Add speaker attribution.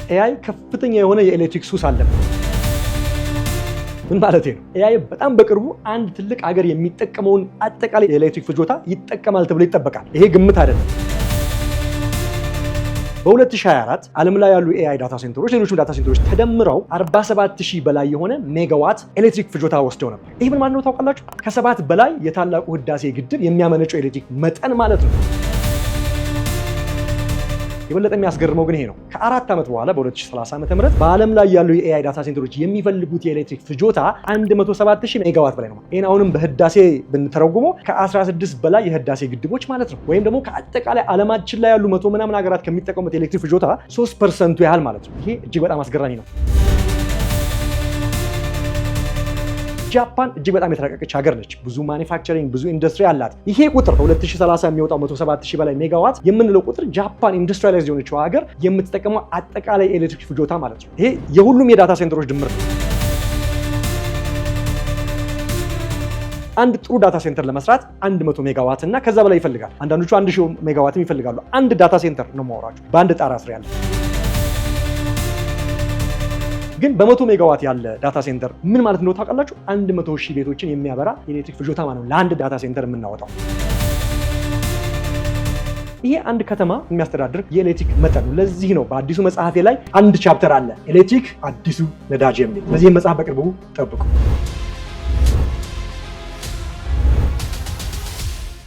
Speaker 1: AI ከፍተኛ የሆነ የኤሌክትሪክ ሱስ አለበት። ምን ማለት ነው? AI በጣም በቅርቡ አንድ ትልቅ ሀገር የሚጠቀመውን አጠቃላይ የኤሌክትሪክ ፍጆታ ይጠቀማል ተብሎ ይጠበቃል። ይሄ ግምት አይደለም። በ2024 ዓለም ላይ ያሉ AI ዳታ ሴንተሮች ሌሎችም ዳታ ሴንተሮች ተደምረው 47000 በላይ የሆነ ሜጋዋት ኤሌክትሪክ ፍጆታ ወስደው ነበር። ይሄ ምን ማለት ነው ታውቃላችሁ? ከ7 በላይ የታላቁ ህዳሴ ግድብ የሚያመነጨው ኤሌክትሪክ መጠን ማለት ነው። የበለጠ የሚያስገርመው ግን ይሄ ነው። ከ4 ዓመት በኋላ በ2030 ዓ.ም በዓለም ላይ ያሉ የኤአይ ዳታ ሴንተሮች የሚፈልጉት የኤሌክትሪክ ፍጆታ 107000 ሜጋዋት በላይ ነው። ይሄን አሁንም በህዳሴ ብንተረጉመው ከ16 በላይ የህዳሴ ግድቦች ማለት ነው። ወይም ደግሞ ከአጠቃላይ ዓለማችን ላይ ያሉ 100 ምናምን ሀገራት ከሚጠቀሙት የኤሌክትሪክ ፍጆታ 3% ያህል ማለት ነው። ይሄ እጅግ በጣም አስገራሚ ነው። ጃፓን እጅግ በጣም የተራቀቀች ሀገር ነች። ብዙ ማኒፋክቸሪንግ፣ ብዙ ኢንዱስትሪ አላት። ይሄ ቁጥር በ2030 የሚወጣው 107000 በላይ ሜጋዋት የምንለው ቁጥር ጃፓን ኢንዱስትሪያላይዝ የሆነችው ሀገር የምትጠቀመው አጠቃላይ ኤሌክትሪክ ፍጆታ ማለት ነው። ይሄ የሁሉም የዳታ ሴንተሮች ድምር ነው። አንድ ጥሩ ዳታ ሴንተር ለመስራት 100 ሜጋዋት እና ከዛ በላይ ይፈልጋል። አንዳንዶቹ 1000 ሜጋዋትም ይፈልጋሉ። አንድ ዳታ ሴንተር ነው የማወራችሁ፣ በአንድ ጣራ ስር ያለ። ግን በ100 ሜጋዋት ያለ ዳታ ሴንተር ምን ማለት ነው ታውቃላችሁ? 100,000 ቤቶችን የሚያበራ የኤሌክትሪክ ፍጆታ ማለት ነው ለአንድ ዳታ ሴንተር የምናወጣው። ይሄ አንድ ከተማ የሚያስተዳድር የኤሌክትሪክ መጠን ነው። ለዚህ ነው በአዲሱ መጽሐፌ ላይ አንድ ቻፕተር አለ፣ ኤሌክትሪክ አዲሱ ነዳጅ የሚል። በዚህ መጽሐፍ በቅርቡ ጠብቁ።